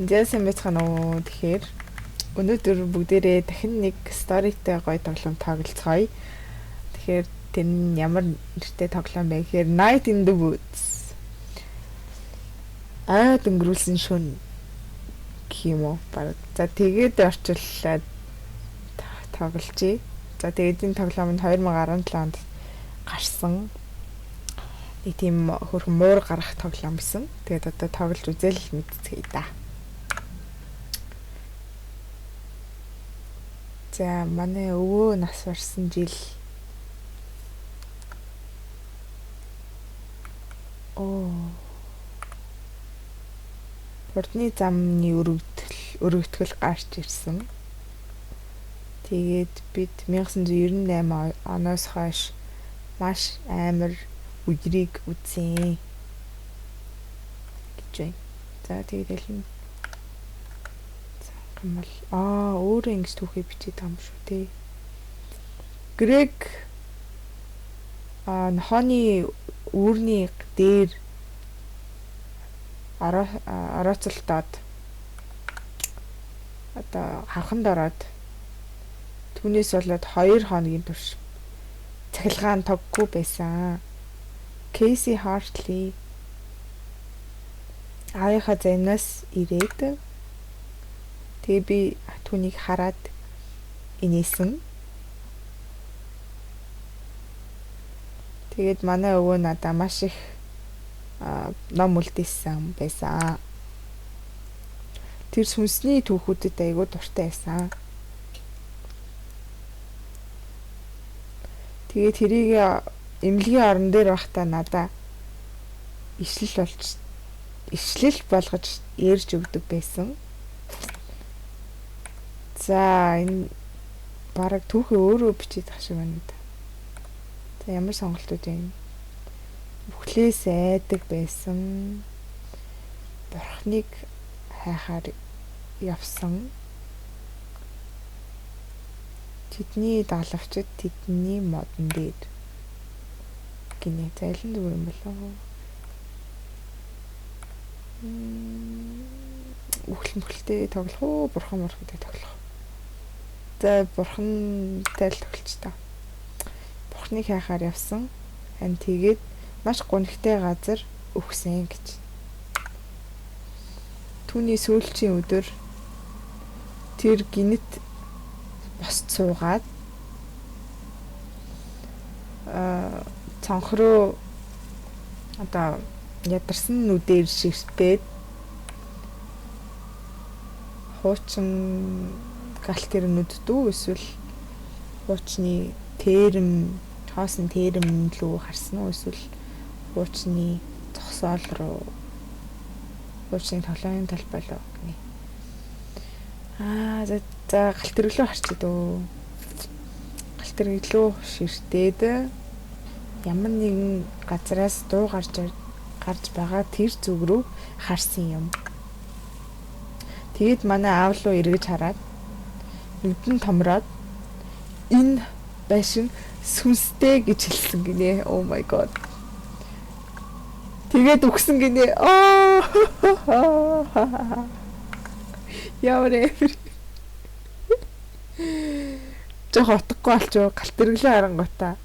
Зээсэн байцгаана уу. Тэгэхээр өнөөдөр бүгдээрээ дахин нэг сторитэй гоё тоглоом тоглоцгоё. Тэгэхээр тэр нь ямар нэртэй тоглоом бэ гэхээр Night in the Woods. Өнгөрүүлсэн шөнө гэх юм уу? Бараг. За тэгээд орчууллаад тоглолцъя. За тэгээд энэ тоглоом нь 2017 онд гарсан. Нэг тийм хөрхөн муур гарах тоглоом байсан. Тэгээд одоо тоглож үзэл мэдцгээе да. За манай өвөө нас барсан жил Ордны замны өргөтгөл гарч ирсэн. Тэгээд бид 1998 оноос хойш маш амар үдрийг үзсэн гэж байна. За тэгээд хэлнэ. Өөрөө ингэж түүхий бичээд байгаа юм шүү дээ. Грег нохооны үүрний дээр орооцолдоод одоо хавханд ороод түүнээс болоод 2 хоногийн турш цахилгаан тоггүй байсан. Кейси Хартли ааяха зэнэс ирээд тэгээ би түүнийг хараад инээсэн. Тэгээд манай өвөө надаа маш их ном үлдээсэн байсан. Тэр сүнсний түүхүүдэд айгүй дуртай байсан. Тэгээд тэрийг эмнэлгийн орон дээр байхдаа надаа ишлэл болгож ярьж өгдөг байсан. За энэ бараг түүхээ өөрөө бичиж байгаа шиг байна да. За ямар сонголтууд вэ? Бүхлээс айдаг байсан. Бурхныг хайхаар явсан. Тэдний даалгавчид тэдний модон дээр гинэ зайлан зүгээр юм болоо. Үхэлмөхлтэй тоглох уу, бурхан морхтой тоглох. За бурхантай л тоглож та. Бурхныг хайхаар явсан. Ань тэгээд маш гонхтой газар өгсөн гэж. Түүний сүүлчийн өдөр тэр гинэт босд суугаад цонхроо одоо ядарсан нүдээр шивсбээд хуучин галтэрнүүд дүү эсвэл хуучны тэрэм хоосон тэрэм лүү харсан уу эсвэл хуучны зогсоол руу хуучны тоглоомын талбай руу гэнэ. За галтэр рүү харчид өө. Галтэр илүү ширтээд ямар нэгэн газараас дуу гарч байгаа тэр зүг рүү харсан юм. Тэгэд манай аав руу эргэж хараад нүдэн томроод энэ байшин сүнстэй гэж хэлсэн гинэ. Oh my god. Тэгээд өгсөн гинэ. Яаврэ. Жох утгагүй болчоо галтэрглээ харангуйтаа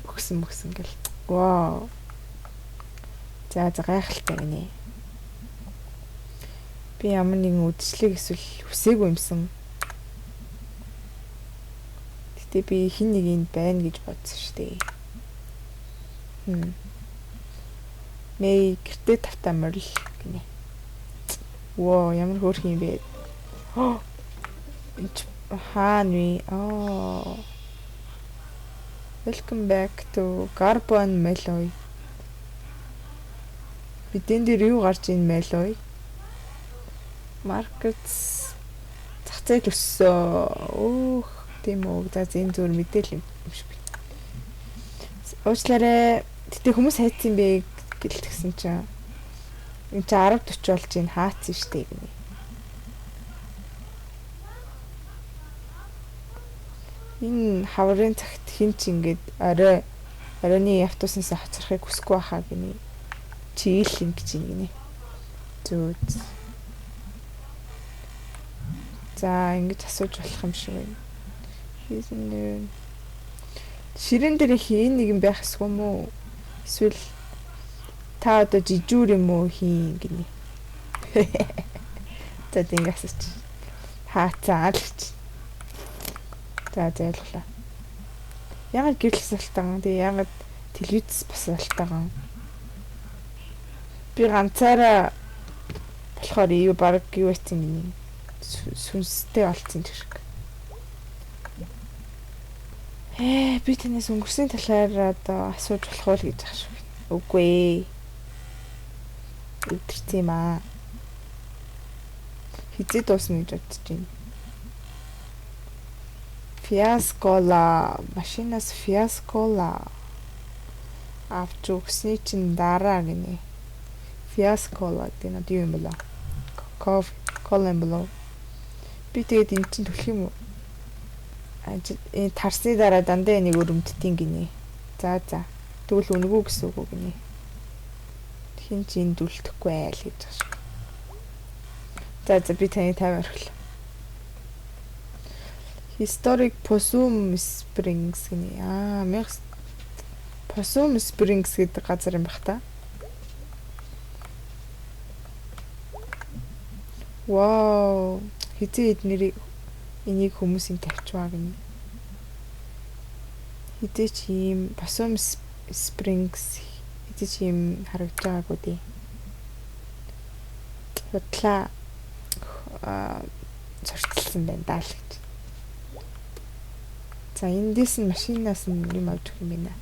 өгсөн гэл. Вау. За гайхалтай гинэ. Би ямар нэгэн үдшилэг эсвэл хүсээгүй юмсан. Гэтэ би хин нэг юм байна гэж бодсон шүү дээ. Мэй гэртээ тавтаа морил гинэ. Воо, ямар хөөрх юм бэ? Хааний. Welcome back to Carbon Meloy. Бидэн дээр юу гарч ийн Meloy? Markets зах зээл өссөн. Тийм үү. За энэ зүгээр мэдээлэл юм шиг. Уучлаарай. Гэтэ хүмүүс хайцсан бэ гэлтгсэн чинь. Энд чи 10:40 болж ийн хаацсан штэ гинэ. Энэ хаврын цагт хин ч ингээд оройны автобуснаас хоцрохыг хүсэхгүй байхаа гинэ. Чи ил ингэж гинэ. Зөө. За ингэж асууж болох юм шиг байна. Хийсэн ширээн дээр хийн нэг юм байх эсвэл мүү? Эсвэл та одоо жижүүр юм уу хийн гинэ. За тийм асууч. Хаацаа л гэж. За зайлглаа. Ягаад гэрэл салтаагаа тэгээ ягаад телевиз бас салтаагаа. Би ганцаараа болохоор юу баг юу гэсэн гинэ. Сүнстэй олцсон гэх шиг. Би танаас өнгөрсний талаар одоо асууж болох уу гэж байгаа шүү. Үгүй ээ. Өдөрцөн юм аа. Хизээ дуусна гэж бодож байна. Fiascola, машинаас Fiascola авч өгсний чинь дараа гинэ. Fiascola гэдэг нь юу юм бэ? Кола юм болов. Би тэгээд эн чинь төлөх юм уу? Энэ тарсны дараа дандаа энийг өрөмдтiin гинэ. За. Тэгвэл үнгүү гэсэн үг гинэ. Хин ч энд үлдэхгүй айл гэж байна шүү. За би таны 50 орхил. Historic Possum Springs гинэ. Possum Springs гэдэг газар юм бах та. Вау. Хизээ энийг хүмүүсийн тавьчваа гинэ. Хизээ ч ийм Possum Springs хизээ ч ийм харагдаж байгаагүй дээ. Худлаа зурцлсан байна даа л гэж. За эндээс нь машинаас нь юм авч өгөх юм байна.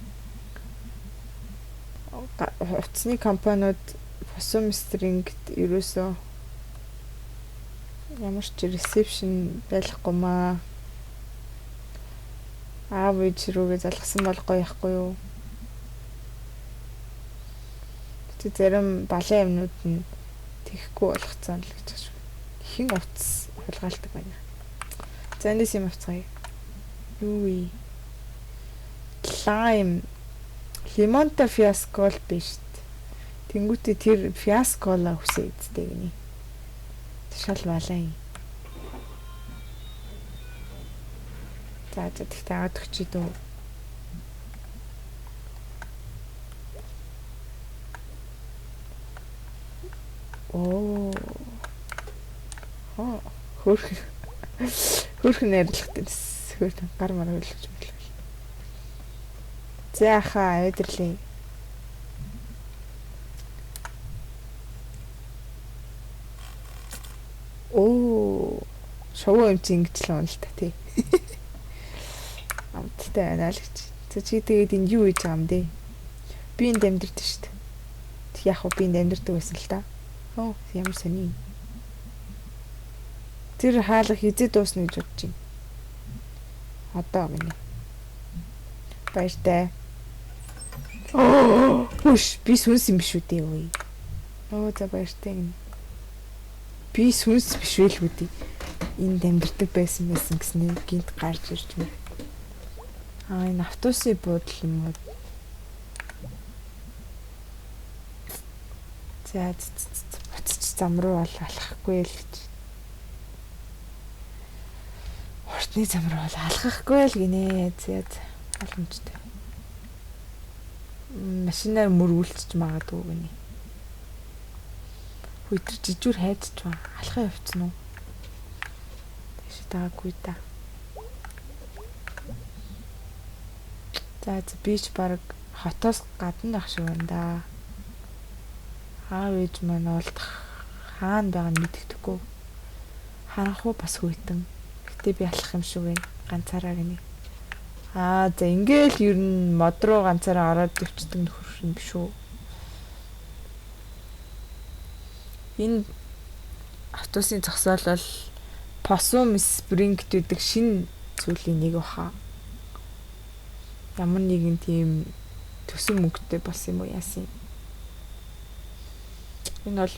Утасны компаниуд Possum Springs-д ерөөсөө ямар ч ресепшн байхгүй маа. Аав ээж рүүгээ залгасан бол гоё яахгүй юу? Тэ зарим балан юмнууд нь тэхгүй болгоцсон л гэж байна. Хин утас хулгаалдаг байна. За эндээс юм авцгаая. Юу вэ? Лимонта Fiascola биш. Тэнгүүтээ тэр Fiascola хүсээ эцтэй гинэ. Шал балай. За тэгтээ аваад өгчий дөө. Хөрх нэрлэхтэй хөрх гар мараа хөлж байлаа. Зааха өдөрлөө. Шоу юм чи ингэж л онл та тий. Амттай байна л гэж. Чи тэгээд энд юу хийж байгаа юм бэ? Би энд амьдэрдэг шүү дээ. Яг хөө би энд амьдэрдэг байсан л та. Ямар сони. Тэр хаалга хизээ дуусна гэж бодож байна. Одоо гинэ. Баяртай. Би сүнс юм биш үү дээ үе. За баяртай гинэ. Би сүнс биш үү л үү. Энд амьдэрдэг байсан гэснээр гинт гарч ирж байна. Энэ автобусын буудлын юм уу? За зам руу алхахгүй л гэж. Хортны зам руу алхахгүй л гинэ. Боломжтой. Машинаар мөргүүлчих магадгүй гинэ. Өдөр жижүүр хайдчих ба. Алхаа явцсан уу? Таагүй та. За бич баг хотоос гадна байх шиг байна да. Аав ээж маань олдох хаана байгааг мэддэхгүй. Харах уу бас хүйтэн. Гэтэ би алах юм шиг байна. Ганцаараа гинэ. За ингээл ер нь мод руу ганцаараа ороод өвчтөг нөхөр юм биш үү? Энэ автобусын зогсоол бол Possum Springs гэдэг шинэ зүйлийн нэг баха. Ямар нэгэн тийм төсөн мөнгөтэй болсон юм уу яасан. Энэ бол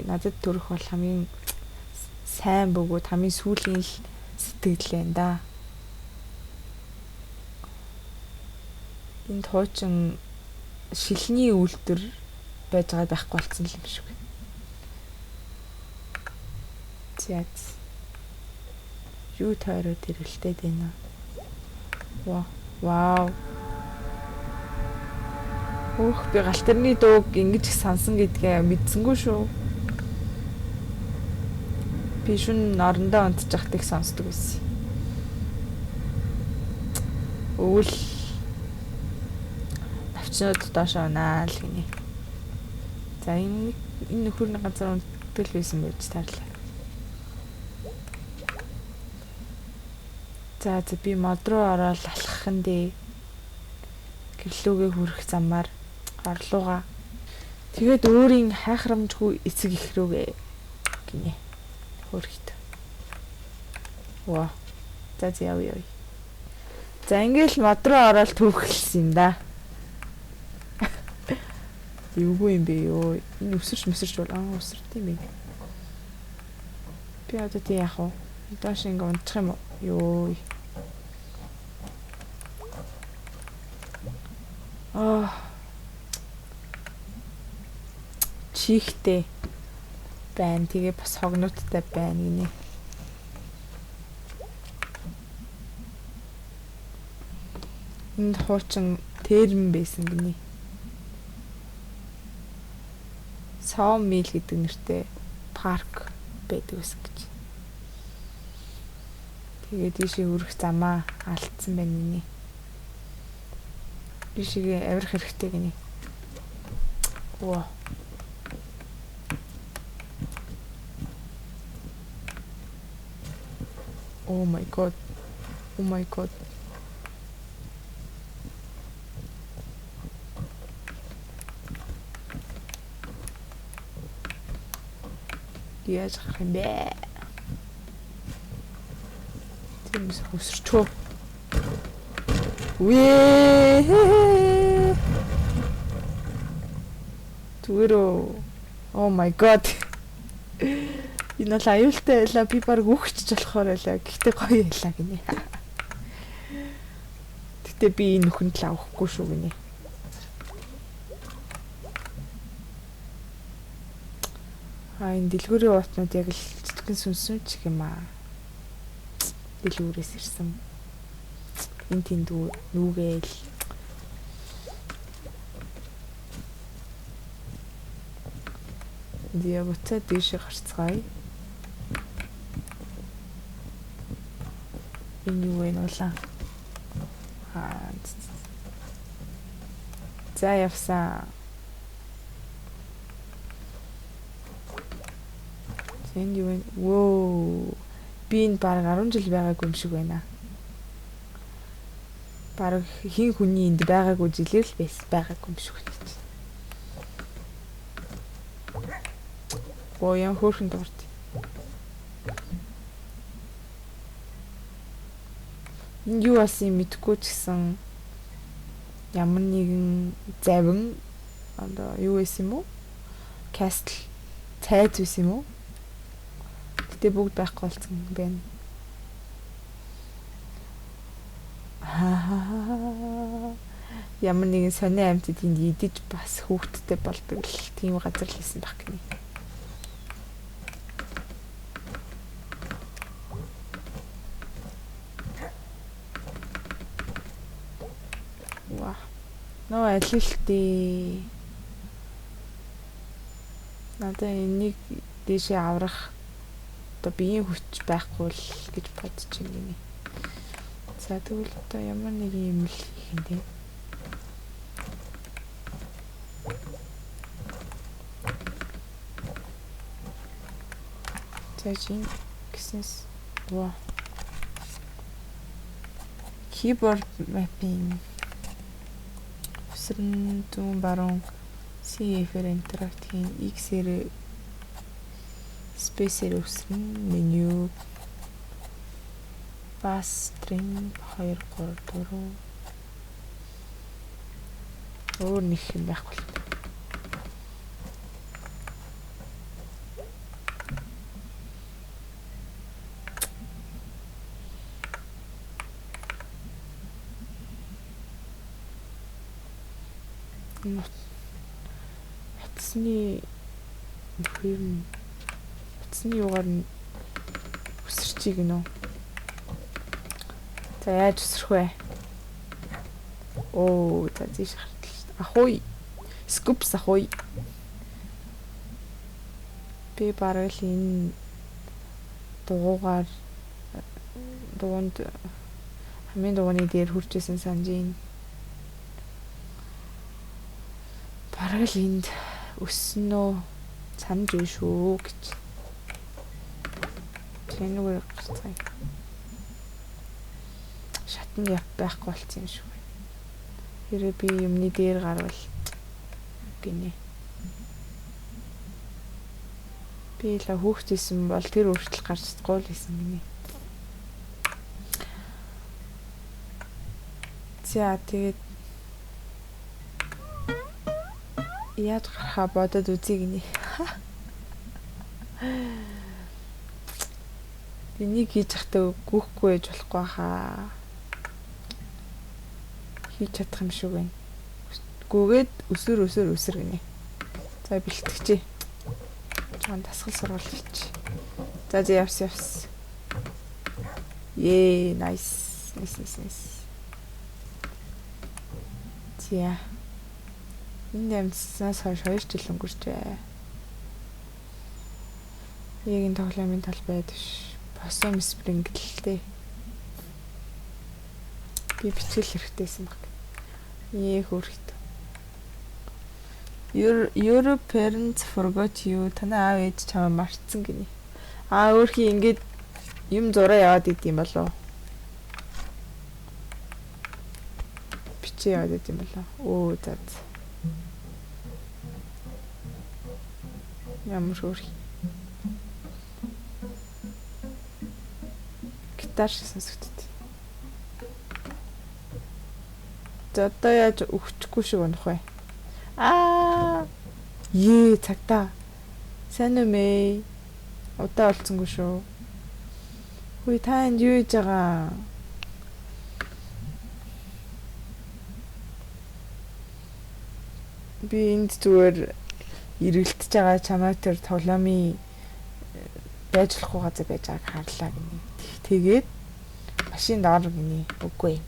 надад төрөх бол хамгийн сайн бөгөөд хамгийн сүүлийн л сэтгэл байна да. Энд хуучин шилний үйлдвэр байж байгаа байхгүй болсон юм шиг байна. юу тойроод ирэлтэй дээ. Вау. Өөх би галтарны дууг ингэж сансан гэдгээ мэдсэнгүй шүү. Би шүн орондоо унтчих тийг сонсдог байсан. Өвөл навчнууд доош онаа л гинэ. За энэ нөхөрний газар унтдаг байсан байж тарлаа. За би мод руу ороод алхах нь дээ. Гэрлүүгээ хүрэх замаар орлууга. Тэгээд өөрийн хайхрамжгүй эцэг их рүүгээ гинэ. Хөрхт. Ваа. За яв. За ингээл мод руу ороод түүхэлсэн юм да. Юугүй юм бэ ёо. Энэ өсөрч бол өсөрт юм бэ. Би одоо тий яах вэ? Доош ингээ унтчих юм уу? Ёо. Чихтэй байна. Тэгээ бас хогнуудтай байна гинэ. Энд хуучин терм байсан гинэ. Саумил гэдэг нэртэй парк байдаг ус гэж. Тэгээд ийшээ өрөх замаа алдсан байна гинэ. Ийшээ авирах хэрэгтэй гинэ. Ваа. Oh my god. Яаж гарах юм бэ? Тиймээс хөсөрчөө. Түгээрөө. Oh my god. Энэ л аюултай байлаа. Би баг үхчихэж болохоор байлаа. Гэхдээ гоё байлаа гинэ. Гэтэ би энэ нөхөнд л авахгүй шүү гинэ. Энэ дэлгүүрийн уутнууд яг л цэцгэн сүнсэн ч юм аа. Дэлгүүрээс ирсэн. Энэ тэнд нүгээл. Дия буцаад дээш гарцгаая. Энэ юу вэ нуулаа? За явсан. Энд юу вэ? Воо. Би энэ баг 10 жил байгаагүй юм шиг байна. Баг хин хүний энд байгаагүй жилээр л байгаагүй юм шиг байна. Оо яа хөөрхөн дурт. Энэ юу асан мэдгүй ч гэсэн ямар нэгэн завин одоо юу байсан юм уу? Кастл цайз байсан юм уу? Гэтэ бүгд байхгүй болсон байна. Ямар нэгэн сони амьтад энд идэж бас хүүхдтэй болдог л тийм газар л хийсэн байх гинэ. Ваа. Нөө алилтий. Надаа энийг дэшээ аврах одоо биеийн хүч байхгүй л гэж бодож байна гинэ. За тэгвэл одоо ямар нэг юм л хийх юм бэ? За чинь гэснээс ваа. Keyboard mapping. Өсрөн зүүн баруун CF-ээр интерактийн X-ээр space-ээр өсрөн меню bass string 2 3 4 өөр нэг юм байхгүй л. Утасны юугаар өсөрчийг нөө. За яаж өсрөх вэ? Оо, за тийш хартал. Ахуй. Скупс ахуй. Би бараг л энэ дугуугаар дуунд хамгийн дугууны дээр хүрчээсэн санджийн. Бараг л энд өснөө санаж байна шүү гэж. Тэнүүгээр гарцгаая. Шатнд байхгүй болсон юм шүү. Хэрэг би юмны дээр гарвал гинэ. Би л хүүхдээсэн бол тэр өөрчлөлт гарч чадахгүй л байсан гинэ. За тэгээд яаж гарахаа бодоод үзье гинэ. Энийг хийж захтаа гүхгүй байж болохгүй хаа. Хийж чадах юм шиг байна. Гүгээд өсөр гинэ. За бэлтгэжээ. Чон тасгал сургал хийч. За явс. Nice. За. Энэ ямцснаас хойш 2 жил өнгөрчээ. Ягийн тоглоомын талбайд биш. Босом спринглтэй. Би битгэл хэрэгтэйсэн баг. Хөөрхт. Your parents forgot you. Танаа аав ээж чамаа мартсан гинэ. Өөрхий ингээд юм зураа яваад идэм болов. Бичээ яваад идэм болов. Оо за. Ямар хөөрхий. Гитар сонсогддог. За одоо яаж өгчихгүй шиг унах вэ? Цагтаа. Сайн уу мэй? Удаа олцсонгүй шүү. Хүй та энд юу хийж байгаа? Би энд зүгээр эргэлдэж байгаа чамаа тэр тоглоомын байж болохгүй газар байж байгааг харлаа гинэ. Тэгээд машинд ор гинэ. Үгүй.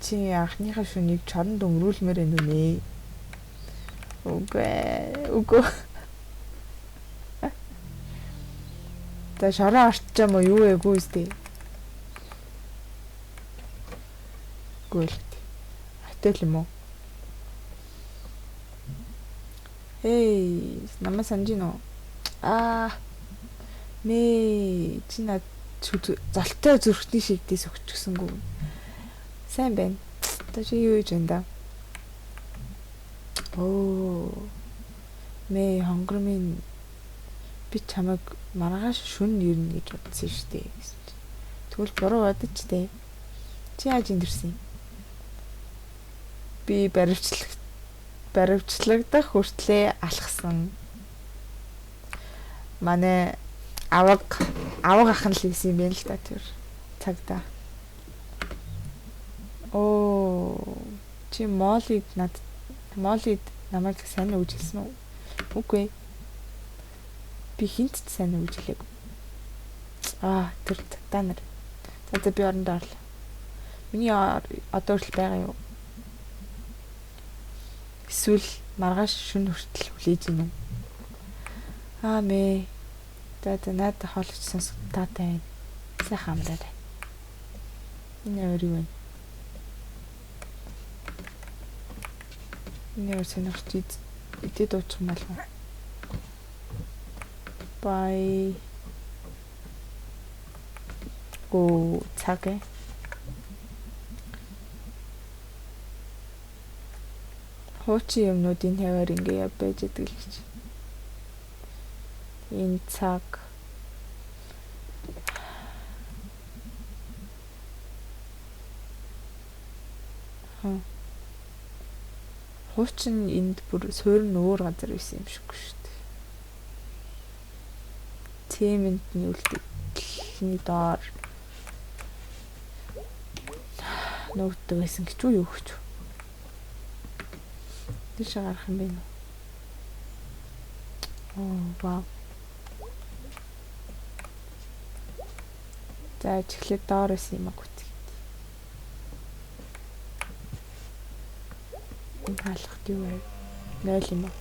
Чи анхныхаа шөнийг чоронд өнгөрүүлмээр байна уу нэ? Үгүй. Та шороо орчиж юм уу юу ээгүй үстэй? Гүйл. Хатэл юм уу? Намаа санджин уу? Мэ чи над золтой зүрхний шигдээс өгчихсэнгүү. Сайн байна. Одоо чи юу хийж байна да? Мэ хонгормын би чамайг маргааш шүн ирнэ гэж бодсон шүү дээ. Тэгвэл буруу бодож дээ. Чи яаж эндэрсэн? Би баривчлагдах хүртлээ алхсан. Манай аваг ахын л хийсэн юм байна л да тэр цагта. Чи молид намайг сайн үжилсэн үү? Үгүй. Би хинт ч сайн үжилээгүй. Тэр та нар. За би орондоо орлоо. Миний одоо хүртэл байгаа юу? Эсвэл маргааш шүн хүртэл хүлээж гинэ. Мэ. Надад хоолч сонсох таатай байна. Сайхан амраад байна. Энэ өөр юу вэ? Энэ сонирхч идэ дуучих юм болов уу? Бай. Цаг. Хуучин юмнуудын хаваар ингээ байж идэг л гэж. Энэ цаг. Хуучин энд бүр суурь нь өөр газар байсан юм шиг шүү дээ. Цементний үлдээний доор нуугддаг байсан гэж юу өгч. Тийш гарах юм бэ? Вау. За чихлээ доороос юм аа гүт. Энэ хаалгад юу вэ? 0 юм аа.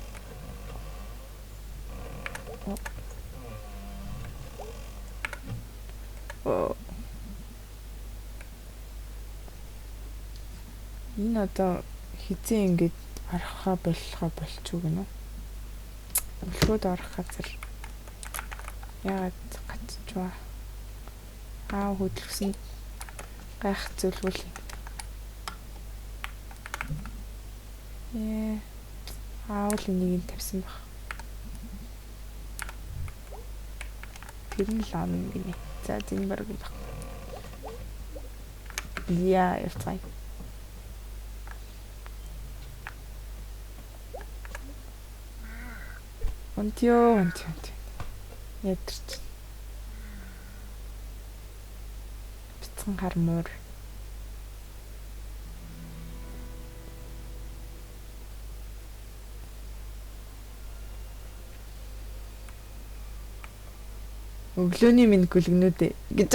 Оо. Энэ одоо хизээ ингэж арахаа болчихоо гэнэ үү? Өлгөөд орох газар яагаад гацчихваа? Аа хөдөлгсөн гайх зүйлгүй. Аавал энийг тавьсан баг. Тэр нь л ам гинэ. За энэ баг юм баг. Яа, явцгаая. Онтё. Ядэрч. Бицэн гармуур. Өглөөний минь гүлгнүүд гэж.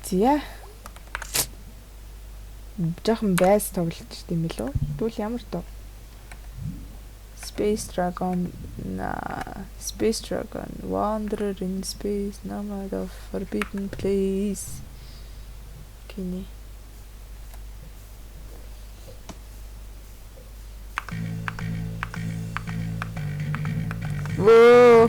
Зя. Жохон байс тоглолт юм билүү? Тэгвэл ямар тоо? Space Dragon Wanderer in Space Nomad of Forbidden Place. Кини. Воо.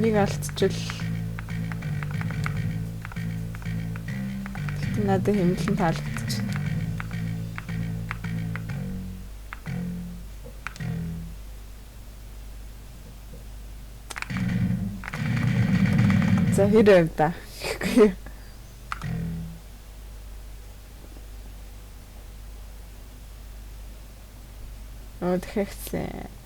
Нэг алдчихвал тэгтээ надад хэмнэлэн таалагдчих. За хэрэг да. Оо тэгсэн.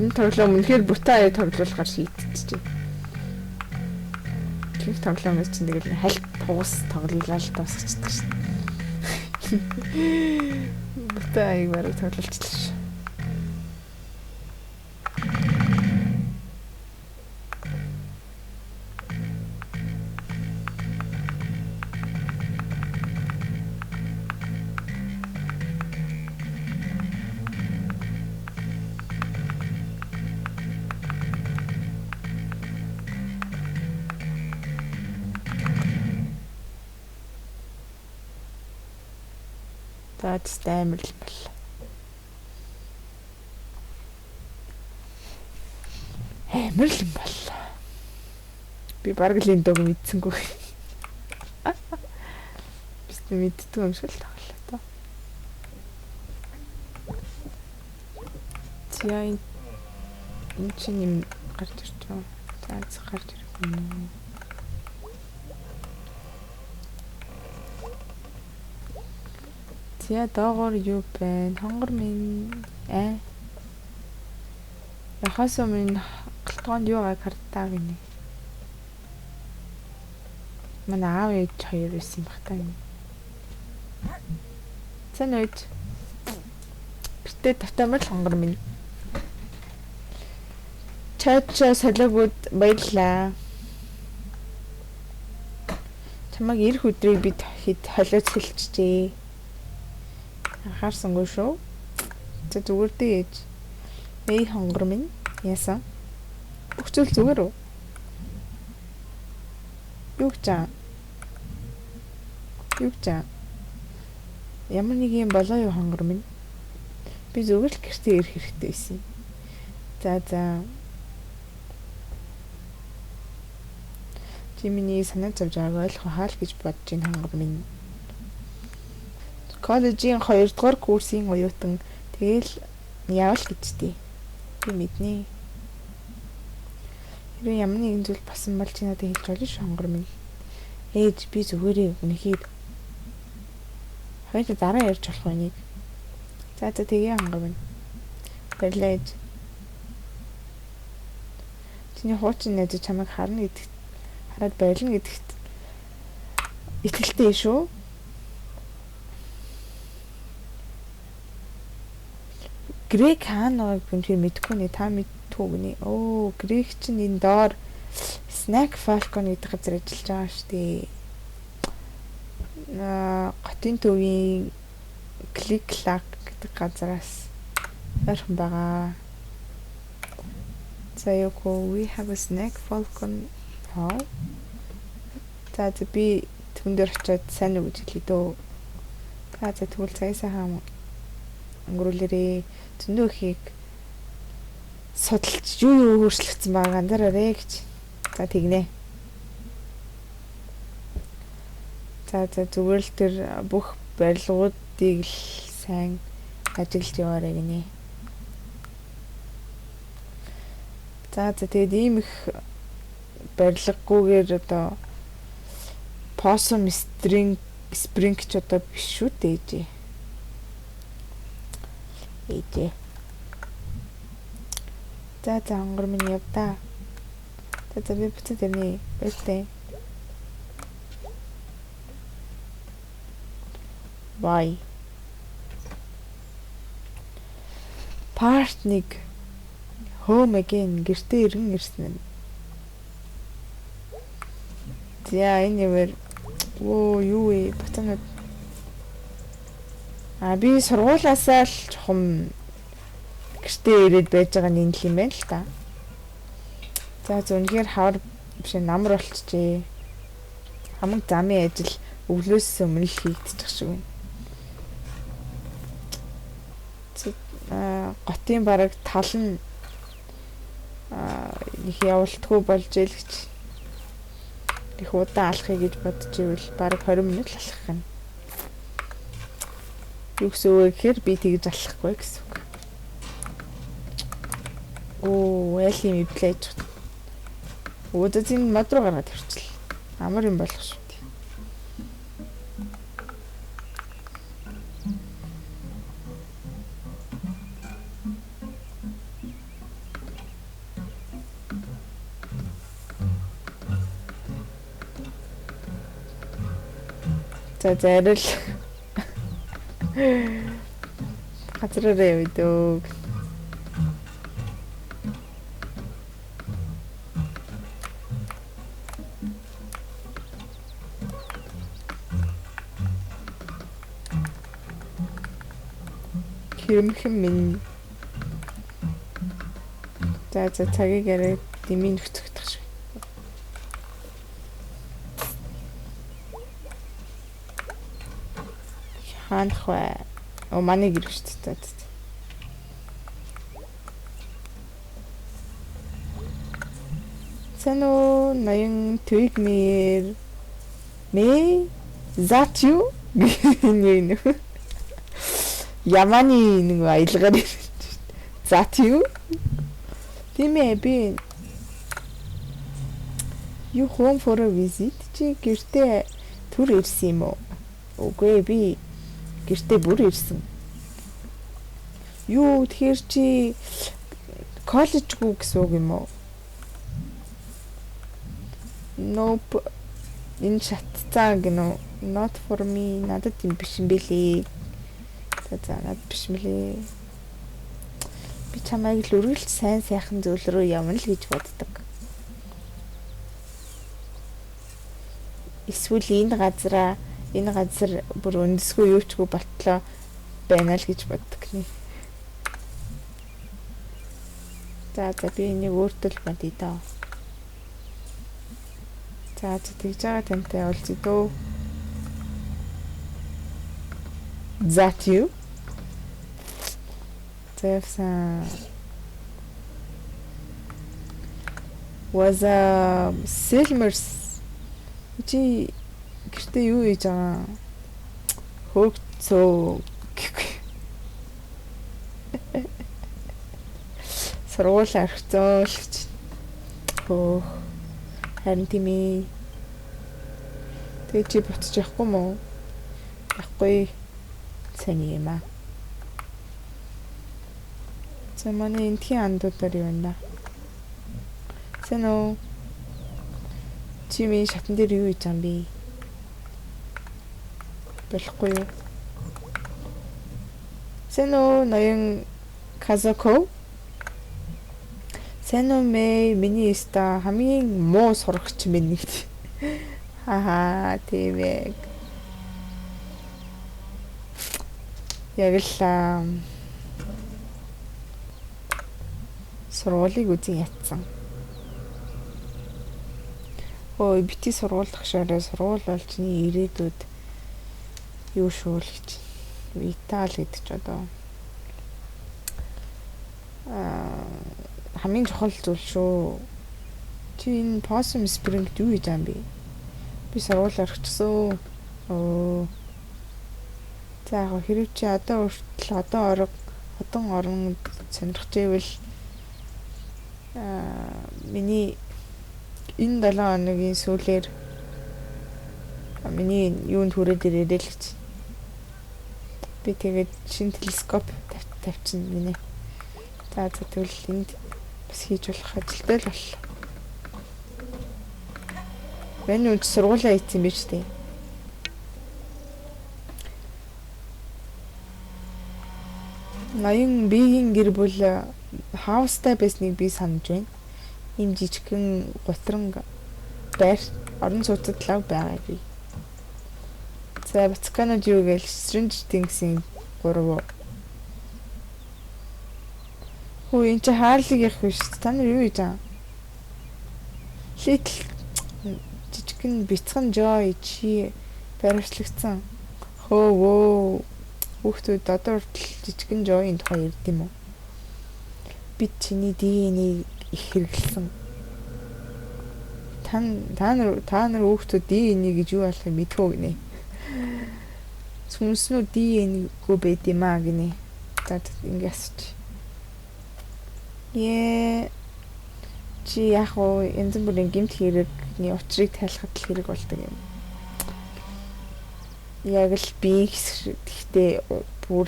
Энэ тоглоом үнэхээр бутаа тоглуулахаар шийдчихжээ. Тэр тоглоомоос чинь тэгэл хальт туус тоглолоо л дуусчихдаг шин. Бутаа аягаар тоглолцлоо ш. That's амар л бол. Амар л бол. Би бараг л энэ дог мэдсэнгүй. Бис мэддэг юм шиг л тоглоо тоо. Зя энэ чинь юм гарч ирж байгаа. За гарч ирэх юм. За доогоор юу байна? Хонгор минь яхаас өмнө галтгоонд юу гайг хардтаа гинэ. Манай аав ээж хоёр байсан баг таа. Сайн уу? Битээ тавтамал хонгор минь. Чача солиогод баярлаа. Чамаг ирэх өдрийг бид хэд холиоц хэлчихжээ. Анхаарсангүй шүү. Зүгээр дээ ээж. Эй хонгор минь яасан? Бүх зүйл зүгээр үү? Юу гэж? Ямар нэг юм болоо юу хонгор минь? Би зүгээр л гэртээ ирэх хэрэгтэй байсан. За. Чи миний санаа зовж байгааг ойлгох хаал гэж бодож ин хонгор минь. Коллежийн 2 дугаар курсын оюутан тэгэл явал гэжтэй. Би мэднэ. Хэрвээ ямар нэгэн зүйл басан бол чи надад хэлж болно шүү хонгор минь. Ээж би зүгээрээ үнэхээр хоёул дараа ярьж болох байныг. За тэгээ хонгор минь. Баярлалаа ээж. Чиний хуучин найз чамайг харна гэдэгт хараад баярлна гэдэгт итгэлтэй шүү. Грек хааныг бүнхээр мэдгүй нэ та мэдтгүй гинэ. Грек чинь энэ доор Snack Falcon гэдэг газар ажиллаж байгаа шүү дээ. Готын төвийн Click Clack гэдэг газараас ойрхон байгаа. We have a Snack Falcon. За би түн дээр очиод сайн уу гэж хэлээ дөө. За тэгвэл цагаасаа өнгөрүүлээрээ зөндөө ихийг судалж юу өөрчлөгдсөн байгаа анзаараарэ гэж. За тэгнэ. За зүгээр л тэр бүх барилгуудыг л сайн ажиллаж яваарэ гинэ. За тэгээд ийм их барилгагүйгээр одоо Possum Spring ч одоо биш шүү дээ. Ээжээ. За хонгор минь явда. За би буцаад ирнэ. Баяртай. Bye. Part 1 Home again гэртээ иргэн ирсэн. За энэ нэр юу вэ? Батанад би сургуулаасаа л чухам гэртээ ирээд байж байгаа нь юм байна л та. За үнэхээр хавар биш намар болчихжээ. Хамаг замын ажил өглөөс өмнө л хийгдчих шиг байна. Готын бараг тал нь их явуултгүй болж ийл гэж их удаан алхахыг гэж бодож ивэл бараг 20 минут л алхах юм. Юу гэсэн үг гэхээр би тэгж алхахгүй гэсэн үг. Элийн мэдлэж. Өдөртийн мод руу гаргаад ирчихлээ. Амар юм болох шүү дээ. За зарил газраараа явдаг. Хэмхэм минь. За цагийг арай дэмий нөхцөгдөх шиг. Хаанах вэ? Манай гэр шүү дээ. Сано наян твигмэр мэ that you гэнэ. Яманы нэг аялгаар that you тиймээ би you home for a visit чи гэртээ түр ирсэн юм уу? Үгүй би Гэртээ бүр ирсэн. Юу тэгэхээр чи коллежгүй гэсэн үг юм уу? Nope. Энэ шатцаа гинөө. Not for me. Надад юм биш юм бэлээ. За надад биш мөлий. Би чамайг л үргэлж сайн сайхан зүйл рүү явна л гэж боддог. Эсвэл энэ газар бүр өндөсгүй юу чгүй болтлоо байна л гэж боддог нэ. За би энийг өөртөө л бодъё доо. За тэгж байгаа тантай уулзъя дөө. That you? Тэвсэн was a Silmers чи гэртээ юу хийж байгаа? Хөөгцөө сургууль орхицоо л гэж. Хөөх харин тийм ээ. Тэгээ чи буцаж явахгүй мó? Явахгүй. Сайн юм аа. За манай энтхийн андуудаар юу байна? Сэн үү? Чи минь шатан дээр юу хийж байгаа юм бэ? Болохгүй юу? Сэн үү ноён Казако? Сэн үү мэй миний ста хамгийн муу сурагч минь нэгт. Хаха тийм ээ. Яг л сургуулийг үзэн ятсан. Ой бити сургууль тагшаараа сургууль бол чиний ирээдүйд юу шүү л гэж. Витал гэдэг ч одоо хамгийн чухал зүйл шүү. Чи энэ Possum Spring юу хийж байгаа юм бэ? Би сургууль орчихсон. Оо. За яг хэрэг чи одоо хүртэл одон орон сонирхож ивэл миний энэ 7 хоногийн сүүлээр миний юунд хүрээд ирээ л гэж. Би тэгээд шинэ телескоп тавьчихна гинэ. За тэгвэл энд бас хийж болох ажилтай л боллоо. Миний үнд сургуулаа ийцсэн биз дээ. Ноён биеийн гэр бүл хаустай байсныг би санаж байна. Ийм жижигхэн гутран байр орон сууцад лав байгаа би. За Ватиканод юу гээл Stranger Things-ийн 3. Хөө энэ чи хаалыг явах биш. Та нар юу хийж байгаа? Little жижигхэн бяцхан Joy чи баримтлагдсан. Хөө хүүхдүүд одоо хүртэл жижигхэн Joy-ийн тухай ярьд юм уу? Би чиний ДНХ-ийг их хэрэглэсэн. Та нар хүүхдүүд ДНХ гэж юу болохыг мэдгүй гинэ. Сүнснүү ДНХ-гүй байд юм аа гинэ. За ингэ асууч. Чи яг уу янз бүрийн гэмт хэрэгний учрыг тайлахад л хэрэг болдог юм. Яг л би гэхдээ бүр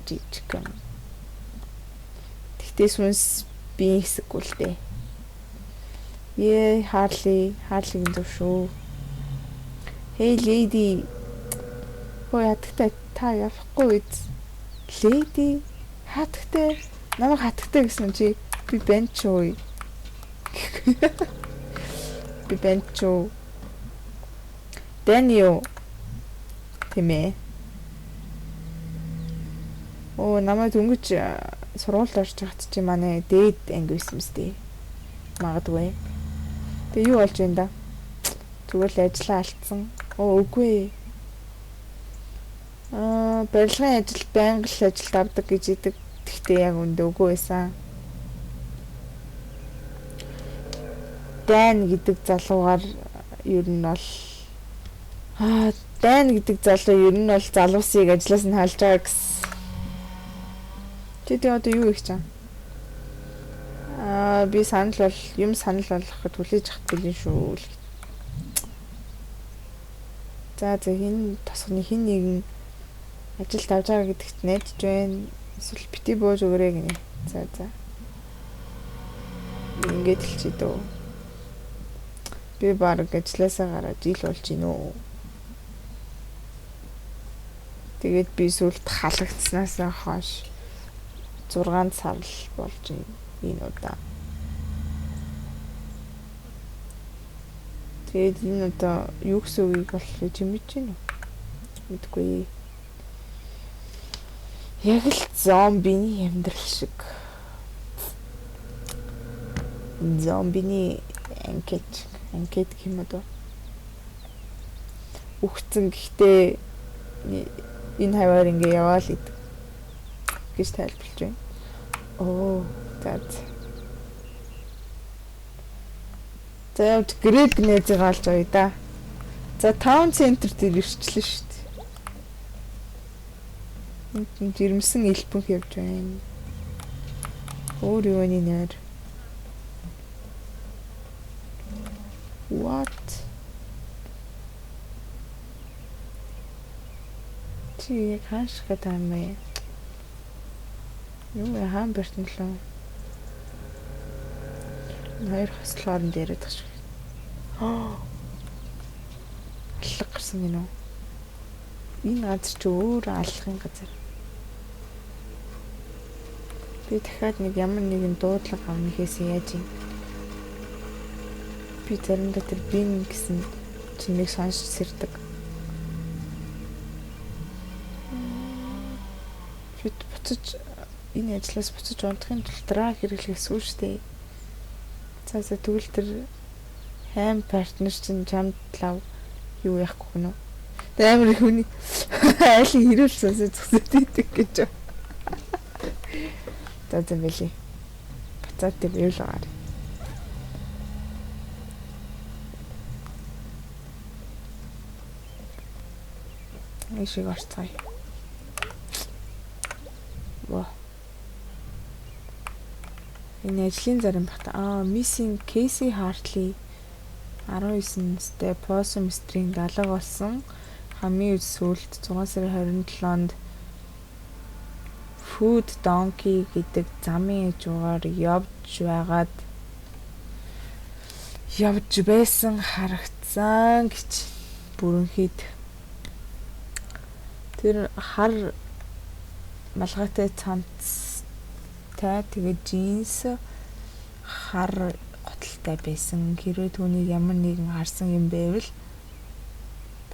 жижиг юм. Гэхдээ сүнс би хэсэггүй л дээ. Харлигийн зөв шүү. Hey lady. Хөөе хатагтай та явахгүй үз. Lady хатагтай намайг хатагтай гэсэн чи би бэнч уу. Би бэнч уу. Дэнио тэмээ. Оо намайг дөнгөж сургуульд орж хат чи манай дээд анги байсан мэт. Магадгүй. Тэгээ юу болж байна да? Зүгээр л ажиллаа алдсан. Оо үгүй. Барилгын ажил байнга л ажилд авдаг гэж идэг. Гэхдээ яг үндэ үгүй байсан. Дан гэдэг залуугаар ер нь бол Дан гэдэг залуу ер нь бол залуусыг ажлаас нь халж байгаа гэсэн. Чи одоо юу хийж чам? Би санал болгоход хүлээж авах билээ шүү. За хин тосгоны хин нэгэн Ажилд авч байгаа гэдэгт найдаж байна. Эсвэл бити бууж өгөрэй гинэ. За. Ингээд л чи дөө. Би баг ажилласаа гараад ил болж гинөө. Тэгээд би сүлд халагдсанаас хойш 6 сар л болж байна. Энэ удаа. Тэгээд энэ удаа юу гэсэн үгийг болохоор чимэж гинэ. Мэдгүй. Яг л зомбиний амьдрал шиг. Зомбиний анкет гэх юм уу? Үхсэн гэхдээ энэ хаваар ингээ яваал идэг гэж тайлбарлаж байна. Оо, за явж грейд нээзээ гаалж байгаа да. За таун центр дээр ирчлээ шүү дээ. Энд жирэмсэн элбэнх явж байна. Өөр юу вэ нэр? What? Чи хааш гэдэг юм бэ? Юу хаан бэртэн лөө? Хоёр хослоор нь дээрээ тагш. Аллах гарсан гинөө. Энэ газар чи өөр аллахын газар. Би дахиад нэг ямар нэгэн дуудлага авна гэхээсээ яаж юм? Би заримдаа тэр бин гэсэн чинийг сонсч сэрдэг. Бид буцаж энэ ажлаас буцаж унтахын тулд драг хэрэглэхээс үүштэй. За тэгвэл тэр хайм партнер чинь чамд лав юу яахгүй гэнэ. Тэ амар их хүний айлын хэрүүл сонсож зогсоод идэг гэж. За бэлий. Бацаад тэр юу л агаар. Эшиг орцгоё. Ваа. Энэ ажлын зарим багта. Missing Casey Hartley 19-нд Possum Street 70 болсон. Хамгийн сүүлд 6 сарын 27-нд Food Donkey гэдэг замын хажуугаар явж байсан харагдсан гэж бүрэнхийд тэр хар малгайтай цамцтай тэгээд джинс хар готалтай байсан. Хэрвээ түүнийг ямар нэгэн харсан юм байвал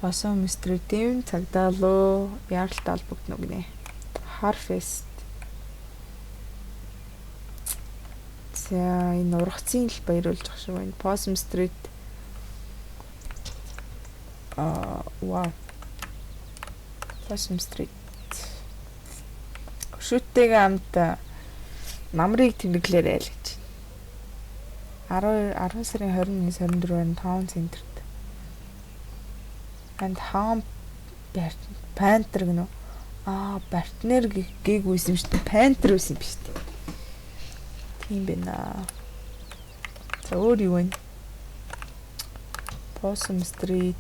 Possum Street-ийн цагдаа руу яаралтай холбогдно гинэ. Harfest. За энэ ургацын л баяруулж ах шиг байна. Possum Street. Вау. Possum Street. Шүттэйг амт намрыг тэмдэглээрэй л гэж. 10 сарын 21-24-нд Town Center-т. And Ham Panther гэнэ. Партнер гээгүйсэн шүү дээ. Panther байсан юм шүү дээ. Тийм байна. За өөр юу вэ? Possum Street.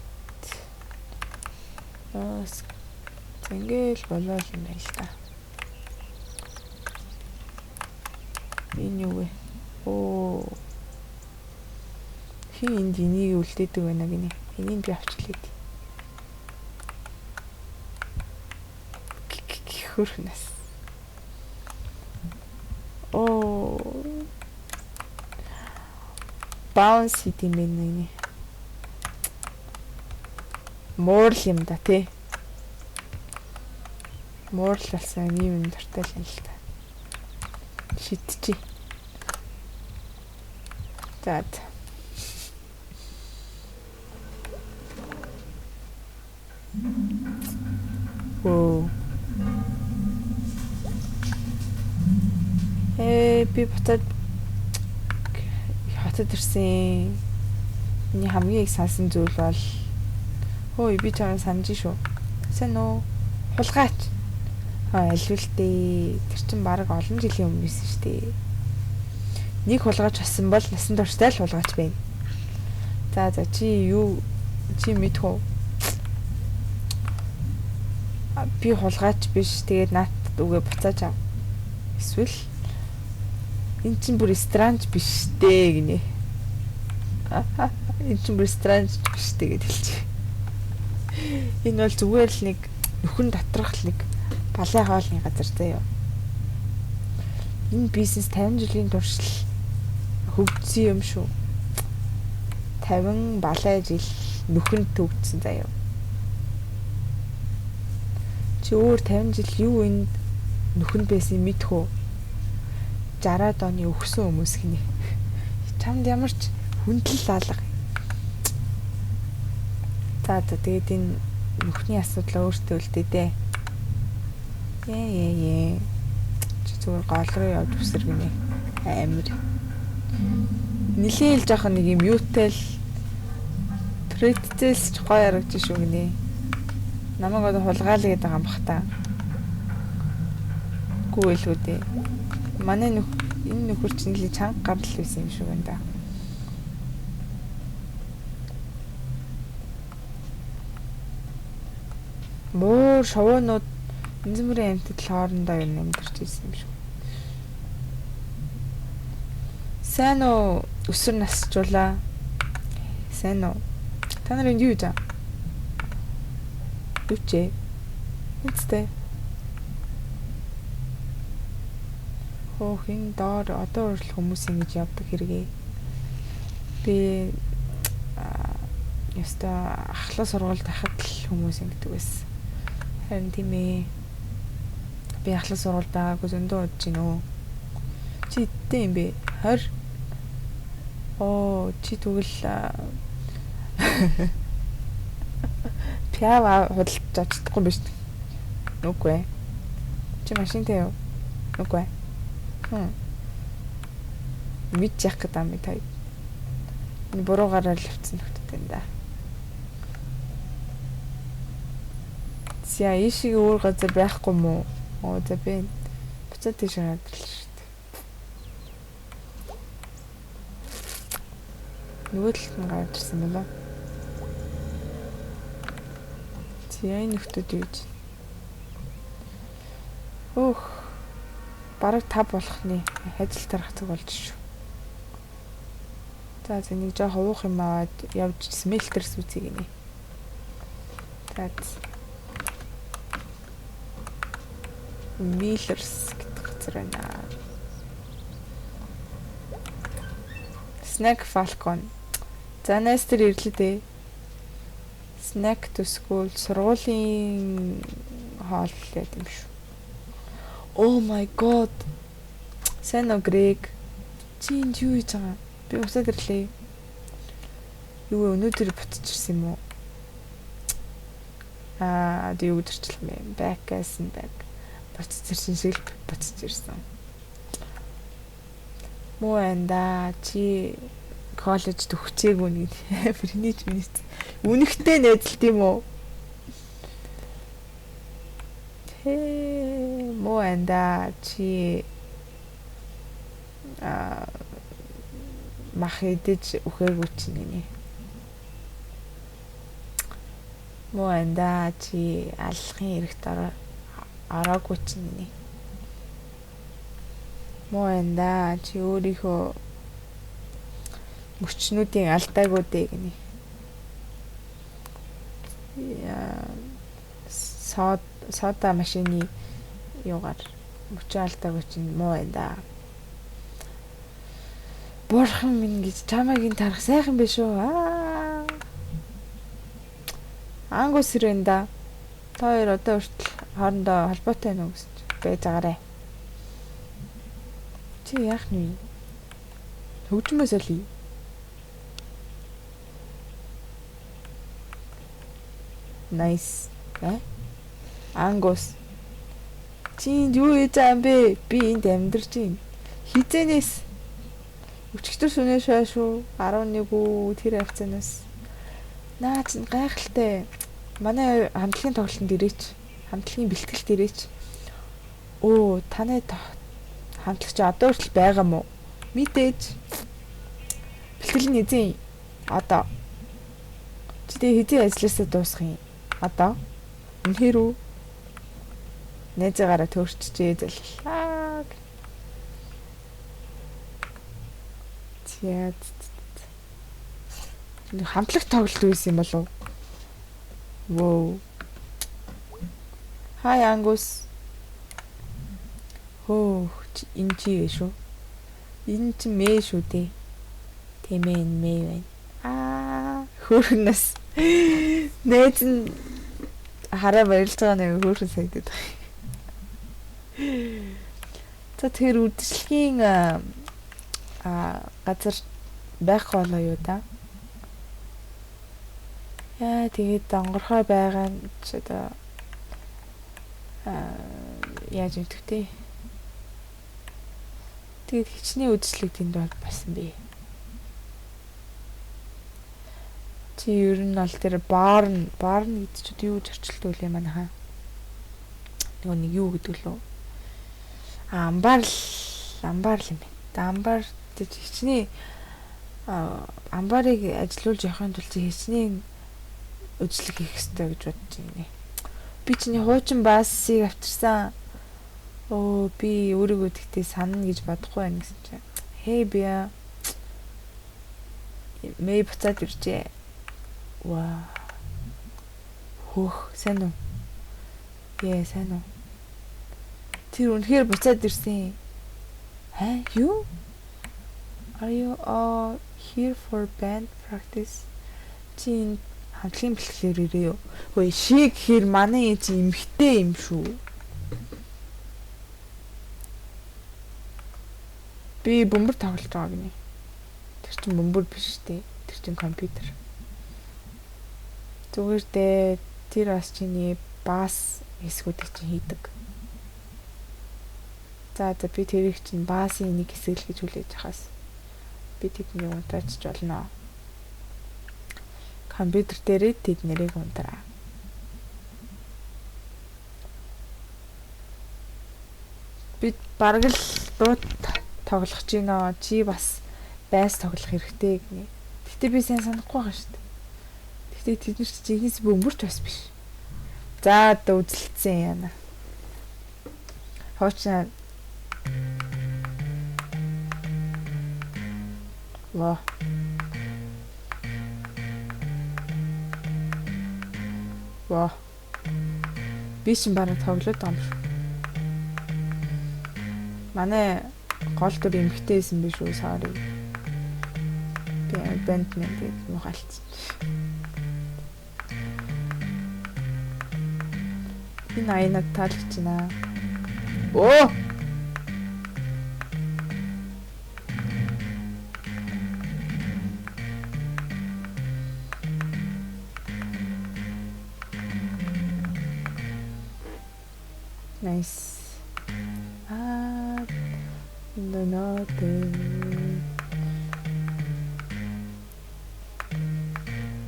Тэнгэл болоо юм байна л та. Энэ юу вэ? Хин энд энийг үлдээдэг байна гинэ. Энийг би авчлаа. Хөрхнэс. Bounce хийм бэ нэ. Муурл юм да тий. Муурл болсон юм дуртай л юм л та. Шидчихий. За. Би буцаад хотод ирсэн. Миний хамгийн их сансан зүйл бол би чамд санаж шүү. Сайн уу? Хулгайч. Альвэлтэй. Тэр чинь баг олон жилийн өмнөөс шүү дээ. Нэг хулгайч болсон бол насан туршдаа л хулгайч байна. За чи мэдэх үү? би хулгайч биш. Тэгээд наад үгээ буцааж ав. Эсвэл эн чинь бүр странж биш дээ гинэ. Эн чинь бүр странж биш дээ гэж хэлчих. Энэ бол зүгээр л нэг нөхөн доторх нэг балай хоолны газар заяа. Энэ бизнес 50 жилийн турш хөгжсөн юм шүү. 50 балай жил нөхөнд төгжсөн заяа. Чи өөр 50 жил юу энд нөхөнд байсан мэдэх үү? 60-аад оны өгсөн хүмүүс гинэ. Чамд ямар ч хүндлэл алга. За тэгээд энэ нөхний асуудлаа өөртөө үлдээ дээ. Ээ. Чи зүгээр гол руу явж үсэр гинэ. Амир. Нилийн л жоохон нэг юм юутай л pretzel ч гоё харагдаж шүү гинэ. Намайг одоо хулгаалаа гэдэг байгаа юм бах та. Гүү илүү дээ. Манай энэ нөхөр чинь л чанга гарал байсан юм шиг байна да. Мөр шовоонууд энзэмрийн амьтад хоорондоо юм амьдарч ирсэн юм шиг. Сайн уу өсвөр насжуулаа. Сайн уу. Та нар энд юу хийж байгаа? Үчээ. Үстэй. Хин доор одоо урал хүмүүс ингэж явдаг хэрэгээ. Би яста ахлаа сургуульд байхад л хүмүүс ингэдэг байсан. Харин тийм ээ. Би ахлаа сургуульд байгаагүй зөндөө удаж гинөө. Чи идтэй юм бэ? 20. Оо, чи тэгвэл пява худалдаж чадахгүй биш. Нүггүй. Чи машинтай юу? Нүггүй. Мид яах гэдэг юм тай. Энэ буруугаараа л авцсан нөхдөд энэ да. Зя ишиг өөр газар байхгүй мó? Оо за би буцаад тийш хараад л шүү дээ. Нөгөө талд нь гарч ирсэн болоо. Зя энэ нөхдөд юу гэж. Өөх. Бараг 5 болохны ажил тарах цаг болж шүү. За нэг жоо ховох юм аваад явж сmelters үзье гинэ. За. Millers гэдэг газар байна. Snack Falcon. За нэстер ирлээ дээ. Snack to school сургуулийн хоол гэдэг юм шүү. Oh my god. Сайн уу Грег? Чи энэ юу хийж байгаа? Би усаад ирлээ. Юу өнөөдөр буцаж ирсэн юм уу? Юу өдөрчлөө мэ? Back as in back. Буцаж ирсэн шиг буцаж ирсэн. Муу энда чи коллежд өгчээгүй нэг фринэж минут. Үнэхтэй найзлт юм уу? Муу энда чи мах идэж үхээгүй чинь гинэ. Муу энда чи аллахын эрэхт ороогүй чинь гинэ. Муу энда чи өөрийнхөө мөчнүүдийн алдаагүй дээ гинэ. Сода машины юугаар мөчөө алдаагүй чинь муу байна да. Бурхан минь гэж чамайг тарах сайхан биш үү? Ангус ирэнда. Та хоёр одоо хүртэл хоорондоо холбоотой байна уу гэж байж байгаарэ. Чи яах нь вэ? Хөгжмөөс олъё. Nice. Ангус. Чи юу хийж байгаа юм бэ? Би энд амьдарч байна. Хизэнээс өчигдөр сүнээ шаашуу 11 тэр хавцаанаас наа чи гайхалтай. Манай хамтлагийн тоглолтод ирээч. Хамтлагийн бэлтгэлд ирээч. Оо, таны хамтлагч одоо хүртэл байгаа мó? Мэдээж. Бэлтгэл нь эзэн. Одоо. Чи тэ хэдий ажилласаа дуусах юм? Одоо. Үнэхээр үү? Найзаагаараа төөрчжээ заллаа. Яа. Хамтлаг тоглолт үйсэн юм болов? Воо. Hi Angus. Хөө энэ чи шүү. Энэ чи мэй шүү дээ. Тэмээ мэй байна. Хөөрхнөөс. Найз нь хараа барилж байгаа нэг хөөрхөн сайдад. За тэр үдшилгийн газар байх болоо юу да? Яа тэгээд донгорхой байгаа нь ч одоо яаж өгдөг те. Тэгээд хичнээн үдшилэг тэнд бол басан бэ. Чи ер нь аль тэр барн гэдэг чинь юу зорчилт үл юм аа. Нэг юу гэдэг лөө. Амбар л юм байна. Амбар гэж хичнээн амбарыг ажилуулж явахын тулд хичнээн үдшилэг хийх хэрэгтэй гэж бодож байна. Би чиний хуучин баасыг авчирсан. Би өөрийгөө тэгтээ санана гэж бодохгүй байна гэсэн чинь. Хей бия. Мэй буцаад иржээ. Ваа. Хөх, сайн уу? Яа, сайн уу? Тэр үнэхээр буцаад ирсэн. Юу? Are you all here for band practice? Чи хамтлагийн бэлтгэлээр ирээ юу? Хөөе, шиг хэр манай ээж эмхтэй юм шүү. Би бөмбөр тоглож байгаа гинэ. Тэр чинь бөмбөр биш дээ. Тэр чинь компьютер. Зүгээр дээ. Тэр бас чиний бас хэсгүүдийг чинь хийдэг. За би тэрийг чинь баасын нэг хэсэг л гэж хүлээж хахаас би тэдний унтраачж болно. Компьютер дээрээ тэд нэрийг унтраа. Би бараг л дууд тоглох гэж байна. Чи бас байс тоглох хэрэгтэй гинэ. Гэтэ би сайн санахгүй байгаа шүү дээ. Гэтэ тэд нар чи ихэнх бөмбөрч бас биш. За үзэлцсэн яана. Хоочна. Ваа. Ваа. Би ч бараг тоглоод байгаа юм шүү. Манай гол төр эмхтэйсэн биш үү, sorry. Би бэнд нэг мохалцсан. Энэ айнад таалж байна. Оо! Nice.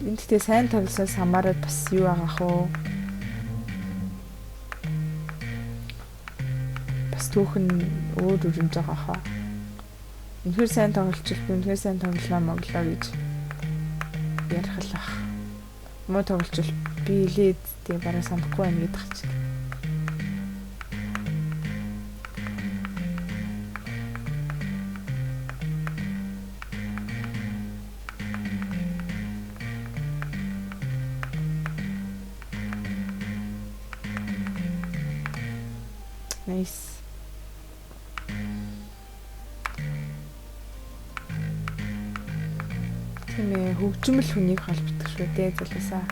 Энд тэ сайн тоглосоос хамаараад бас юу агаах вэ? Бас түүхэн өөр өрөмж байгаа хаа. Үнэхээр сайн тоглолч, үнэхээр сайн тоглолоо моглоо гэж ярих л ах. Муу тоглолч би илээд тэг бараа санахгүй байна гэдэг чинь. Nice. Тэмээ хөгжмөл хүнийг холбогдох шүү дээ залуусаа.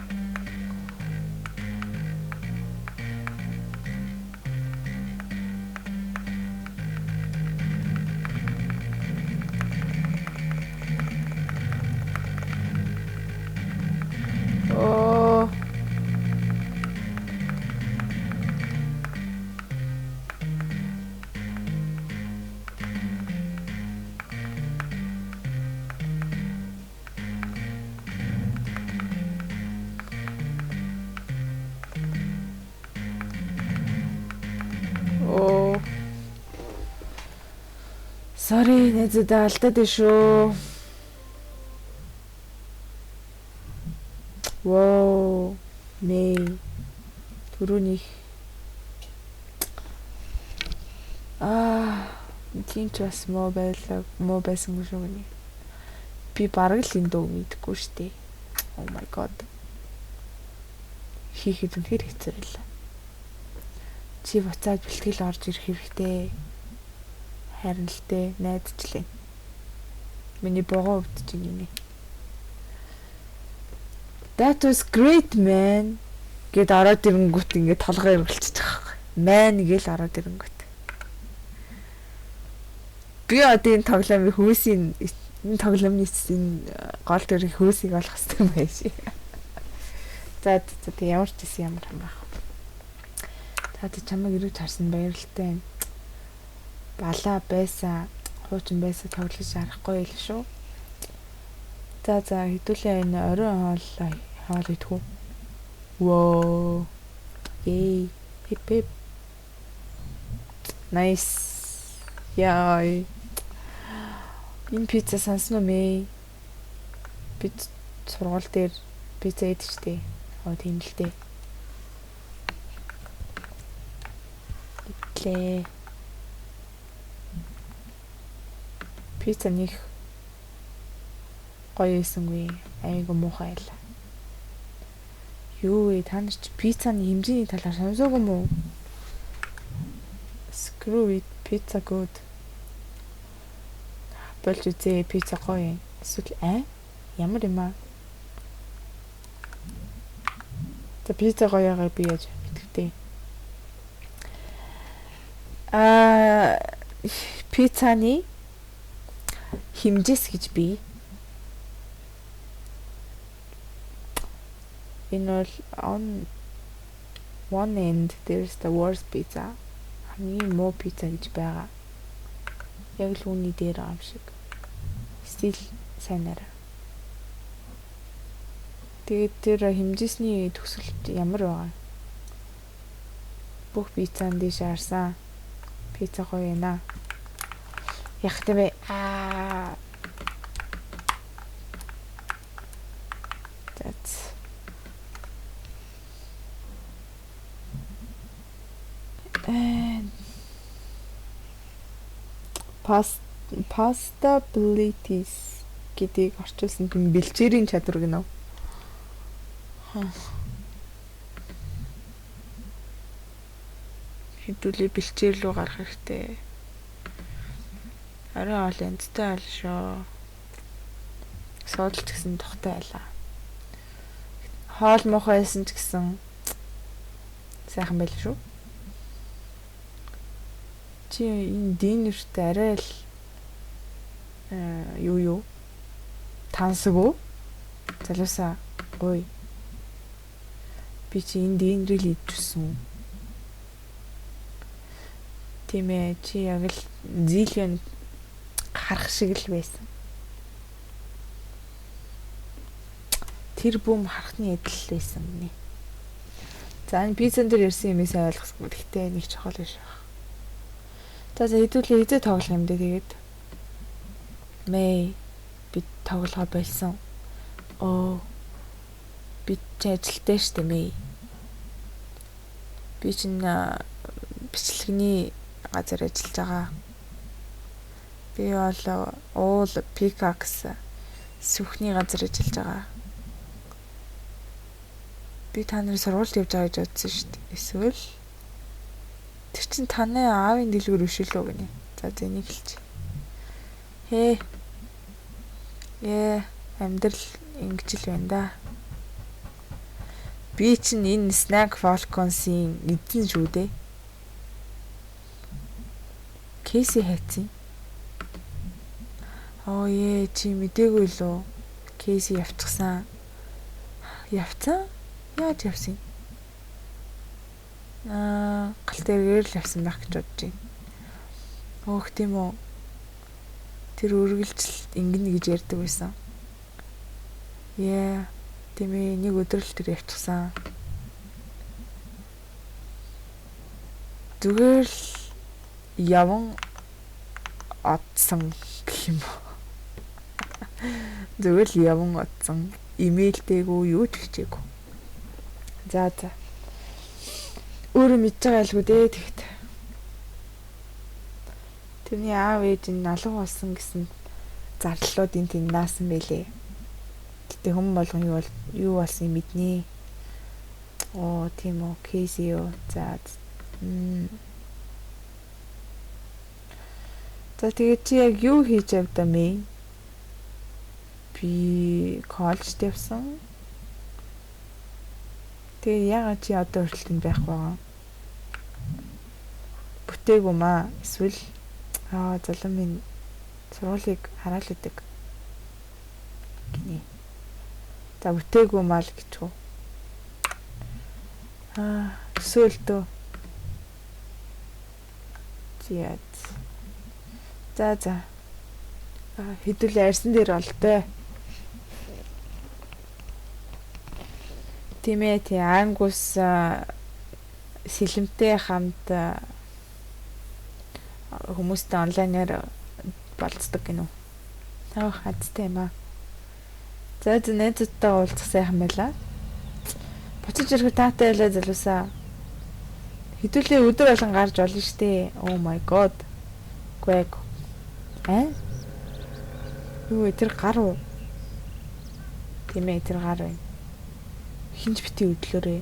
Sorry, найзуудаа алдаад шүү. Wow. Мэй. Түрүүнийх Тийм ч бас муу байсан юм шүү гэнэ. Би бараг л энэ дуу мэдгүй штэ. Oh my god. Хийхэд үнэхээр хэцүү байлаа. Чи буцаад бэлтгэл орж ирэх хэрэгтэй. Харин л дээ найдчлаа. Миний богоо өвдөж байна. That was great man. Гэт ороод ирэнгүүт ингээд толгой өргөлчих байгаа. Man гээл ороод ирэнгүүт. Би одоо энэ тоглоомын хөөсийн энэ тоглоомны гол дүрийн хөөсийг олох хэрэгтэй юм байна ши. За ямар ч гэсэн ямар хамаах. За чамайг ирээд харсан баярлалтай. Балаа байсан, хуучин байсан тоглож харахгүй л шүү. За хэдүүлээ энэ оройн хоол идэх үү? Whoa. Yay. Hip hip. Nice. Яй. Энэ пицца сансан уу мэй? Би сургууль дээр пицца идчихтэй. Тийм л дээ. Итлээ. Пицца нэг гоё эсэнгүй. Айгу муухай л. Юу вэ? Та нар чи пиццаны хэмжээний талаар сонсоогүй юм уу? Screw it, pizza good. Болж үзээ, пицца гоё. Эсвэл ямар юм аа? За пицца гоёгаа би яаж мэдвэ? Пиццаны хэмжээс гэж би энэ бол on one end there's the worst pizza. Хамгийн муу пицца гэж байгаа. Яг л үүний дээр аим шиг. Стил сайнараа. Тэгээд тэр хэмжээсний төгсөлт ямар байгаа? Бүх пиццаанд дэше харсан. Пицца гоё яана. Яг тэ That's Pastabilities гэдгийг орчуулсан тийм бэлчээрийн чадвар гэнэ. Хэдүүлээ бэлчээр рүү гарах хэрэгтэй. Арай ол энэтэй айл шүү. Суудалч гэсэн тухтай байлаа. Хоол муухай байсан ч гэсэн сайхан байл шүү. Чи энэ динертэй арай л юу тансаггүй залуусаа ой би чи энэ динерийг идчихсэн. Тийм ээ чи яг л зилэн харах шиг л байсан. Тэр бүм харахны адил байсан нэ. За энэ пиццан дээр ирсэн юмээс ойлгосгүй. Гэхдээ нэг чухал биш байна. За хэдүүлээ хизээ тоглох юм дээ тэгээд. Мэй би тоглохоо болсон. Би ч ажилттай штэ мэй. Би чинь бичлэгний газар ажиллаж байгаа. Би бол уул пикакс сүхний газар ажиллаж байгаа. Би та нарын сургуульд явж байгаа гэж бодсон штэ. Эсвэл тэр чин таны аавын дэлгүүр биш үү гинэ. За энийг хэлчих. Амьдрал ингэж л байна да. Би чинь энэ Snack Falcons-ийн эзэн шүү дээ. Кейси хайцсан. Чи мдээгүй лөө. Кейси явчихсан. Явцсан? Яаж явсан? Галт эргээр л явсан байх гэж бодож байна. Тийм үү. Тэр үргэлжлэлт ингэнэ гэж ярьдаг байсан. Тийм ээ, нэг өдөр л тэр явчихсан. Зүгээр л яван атсан гэх юм уу. Зүгээр л яван атсан. Имэйлтэйгөө юу ч хичээгүй. За. Өөрөө мэдж байгаа ялгүй дээ тэгэхэд. Тэрний аав ээж нь алга болсон гэсэн зарлалуудын тэнд наасан байлээ. Гэтэ хүмүүс болгон юу болсон мэднэ. Оо тийм үү, кейс юу. За. За тэгээд чи яг юу хийж явдаа мэй? Би коллежд явсан. Тэгээд яагаад чи одоо хүртэл энэ байх байгаа? Бүтээгүй маа. Эсвэл залуу минь сургуулийг хараал идэг. Гинэ. За бүтээгүй маа л гэж үү. Эсвэл дөө. Зяд. За. Хэдүүлээ арьсан дээр олтой. Тимээ тий ангус сэлэмтэй хамт хүмүүстэй онлайнаар болцдог гинөө. Хацтай юм аа. За найзуудтай уулзах сайхан байла. Буцаж ирэх таатай байлаа залуусаа. Хэдүүлээ өдөр болгон гарч болно штэ. Oh my god. Гэг. Юу тэр гар уу? Тимээ тэр гар байна. Хинж бити өдлөөрэй.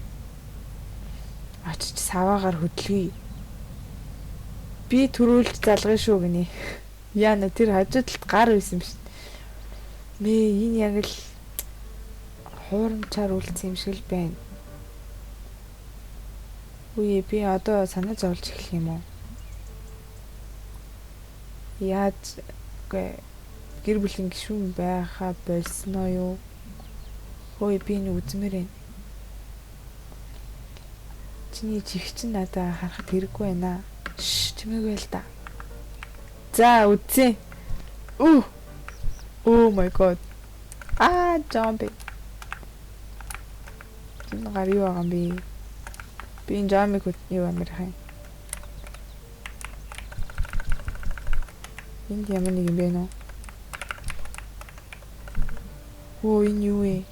Очиж саваагаар хөдлөе. Би төрүүлж залгая шүү гинэ. Яна тэр хажуудалд гар байсан биш. Мэ энэ яг л хуурамчаар үлдсэн юм шиг л байна. Үе би одоо санаа зовлж эхлэх юм уу? Яаж гэр бүлийн гишүүн байхаа болсноо юу? Хөөе би нэг үзмээр байна. Чиний чих чин надаа харахад хэрэггүй байна. Чимээгүй л да. За үзье. Oh my god. Jumping. Энэ гар юу байгаа юм бэ? Би энэ жамыг юу амир хай. Энд ямар нэг юм бэ нөө? Энэ юу вэ?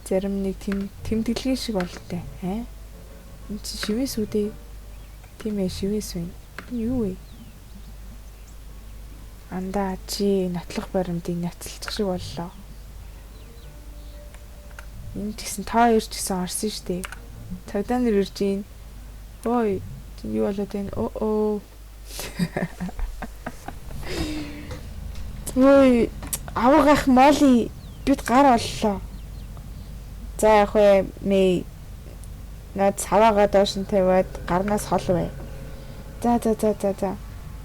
Зарим нэг тэмдэглэгийн шиг болтой. Энэ чи шивээс үдээ. Тийм ээ шивээс вэ. Энэ юу вэ? Андаа чи нотлох баримтыг няцлчих шиг боллоо. Энэ гэсэн та хоёр ч гэсэн орсон штэ. Цагдаа нар ирж гин. Ой, чи юу болоод байна? Ой, аваагах моли бид гар боллоо. За яг хөө мэй над саваагаа доош нь тавиад гарнаас хол бай. За.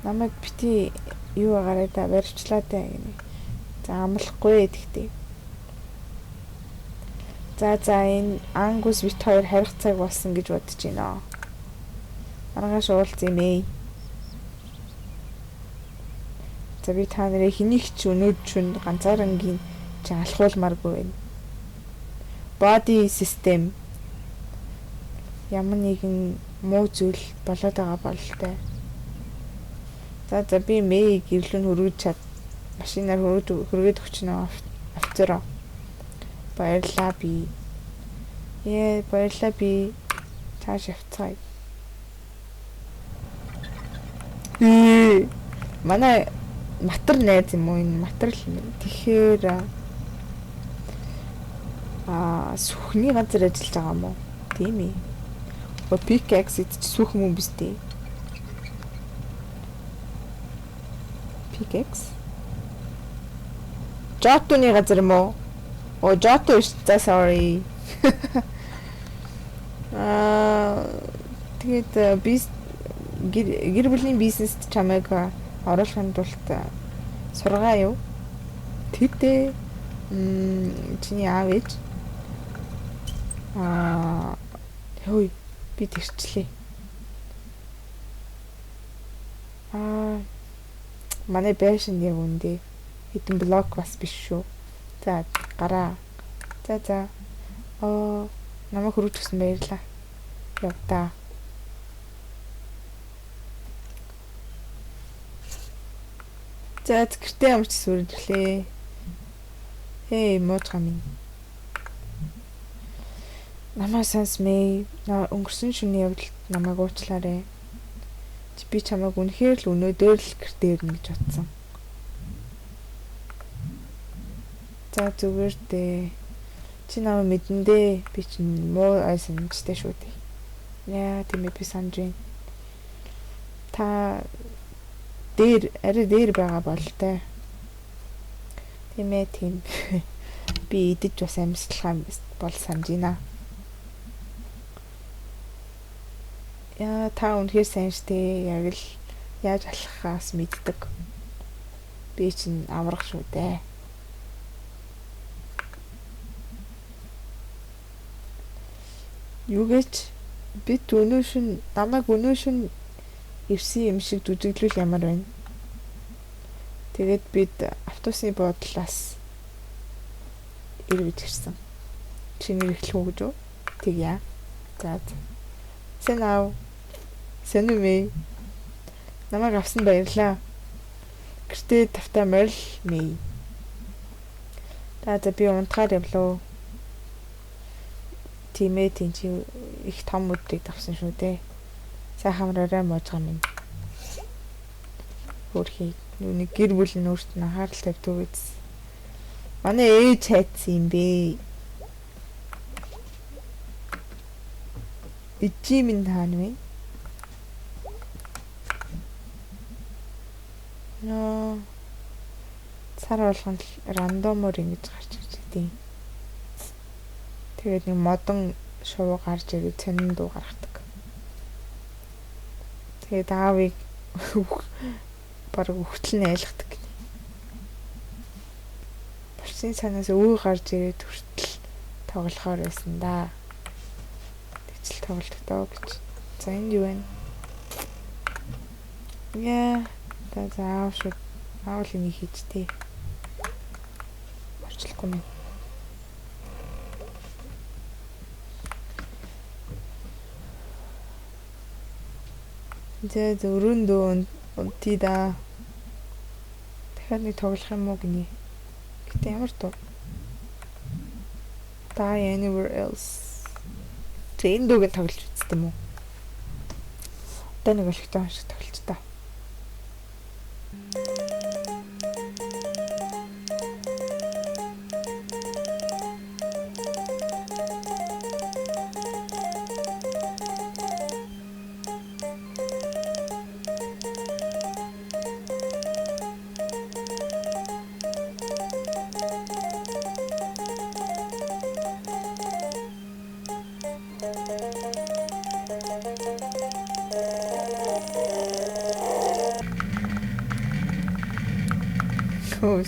Намайг бити юу агараа да барьчлаа даа гинэ. За амлахгүй гэхдээ. За энэ ангус бит хоёр харих цаг болсон гэж бодож байна. Маргааш уулзъя мэй. За би та нарыг хэнийг ч өнөөд чүн ганцаарангийн чи алхуулмааргүй байна. Body system ямар нэгэн муу зүйл болоод байгаа бололтой. За би мэй гэрлэн хөргөж чад машинаар хөргөд өгчнө офицероо. Баярлаа би. Баярлаа би. Цааш явцгаая. Манай матар найз юм уу энэ матар л юм. Тэгэхээр сүхний газар ажиллаж байгаа юм уу? Тийм ээ. Pickaxe ч сүх юм биз дээ. Pickaxe. Жотоны газар юм уу? Жото биш. Sorry. Тэгээд гэр бүлийн бизнест чамайг оруулахын тулд сургаа юу? Тэгтээ чиний аав ээж хөөе би тэрчлээ. Манай байшин яг үндэ хэдэн блок бас биш шүү. За гараа. За. Намайг хөргөж өгсөн баярлаа. Явдаа. За гэртээ амч сүрлээ. Муучгаа минь. Намаа сонсмээ. Өнгөрсөн шөнийн явдалд намайг уучлаарай. Би чамайг үнэхээр л өнөөдөр л гэртээ ирнэ гэж бодсон. За зүгээр дээ. Чи намайг мэдэн дээ. Би чинь муу айсанчтай шүү дээ. Яа, тийм би санаж байна. Та арай дээр байгаа бол тэ. Тийм ээ, тийм. Би идэж бас амьсгалахаа бол санаж байна. Яа, та үнэхээр сайн штэ. Яг л яаж алхахаас мэддэг. Би чинь аврах шүү дээ. Юу гэж бид намайг өнөө шин ирсэн юм шиг дүжиглүүл ямар байна. Тэгээд бид автобусны буудлаас ирвэж ирсэн. Чиний эхлэх үү гэж үү? Тэгье. За. Сэнав. Сэнүмэй. Намайг авсан баярлаа. Гэртээ тавтаа морил мэй. За би унтахаар явлаа. Тийм ээ, тийм чи их том өдрийг авсан шүү дээ. Сайхан амраарай моожгаа минь. Хөрхий. Нүг гэр бүл нь өөрт нь анхаарал тавьдаг биз. Манай ээж хайцсан юм бэ. Ичи минь хаана вэ? Ноо. Сар болгонд рандомоор ингэж гарч ирж идэв. Тэгээд нэг модон шувуу гарч ирээд цанин дуу гаргадаг. Тэгээд аавыг бараг өгтөл нь айлгадаг гинэ. Борсын санаас өвөө гарч ирээд хүртэл тоглохоор байсан да. Тэгчл тоглох доо гэж. За энэ юу вэ? Яа, заав шүү. Аавал энийг хийжтэй. Орчлохгүй мэн. За өрөөндөө унтий да. Дахиад нэг тоглох юм уу гинэ. Гэтэ ямар дуу? Die Anywhere Else. Энэ дууг тоглож үзтээ юм уу? Одоо нэг өлегтэй шиг тоглож та.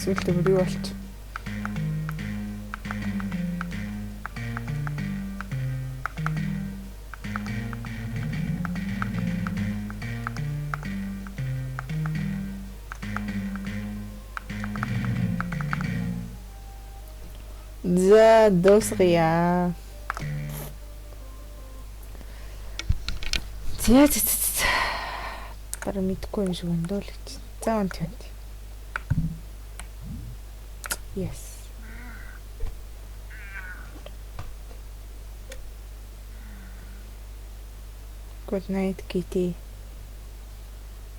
Сүлдө бүрий болч. За досрия. Bara мэдгүй юм шиг өндөө л гэж. За онт. Yes. Good night, Kitty.